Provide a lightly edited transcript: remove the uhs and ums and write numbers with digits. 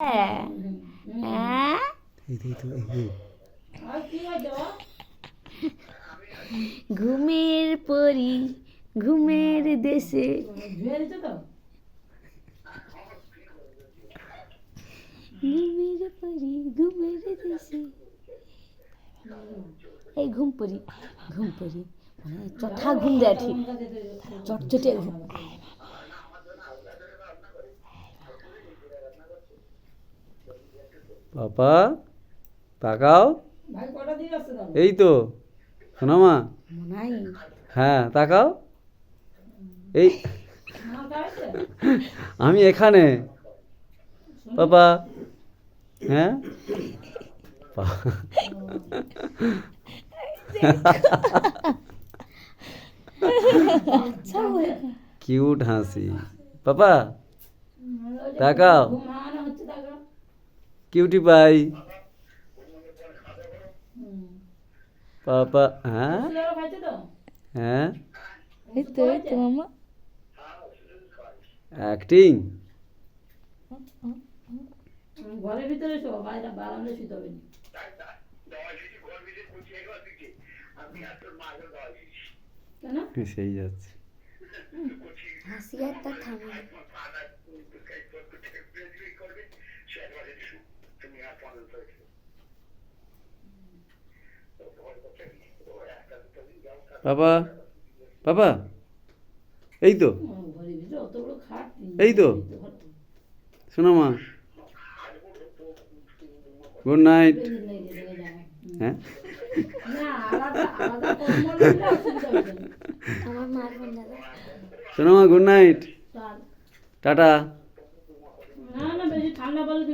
হ্যাঁ ঘুমের পরি ঘুমের দেশে ঘুমের পরি ঘুমের দেশে এই ঘুম পরি মানে চথা ঘুম দেয় ঠিক চটচটে ঘুম। পাপা তাকাও, এই তো শোনো মা, হ্যাঁ তাকাও, এই আমি এখানে পাপা, হ্যাঁ কিউট হাসি পাপা, তাকাও কিউটি পাই পাপা, হ্যাঁ হ্যাঁ এই তো মামা অ্যাক্টিং। ঘরের ভিতরে শো, বাইরে বারান্দায় শুতে হবে না। সেই যাচ্ছে হাসি একটা থামে পাপা, পাপা এই তো, ঘরের ভিতরে অতগুলো খাট, এই তো শোনো মা, গুড নাইট। হ্যাঁ না আলাদা আলাদা কম্বল নিলে অসুবিধা হবে না। আমার মার ফোন দাদা শোনো মা, গুড নাইট, তার টাটা। না না বেশি ঠান্ডা বলে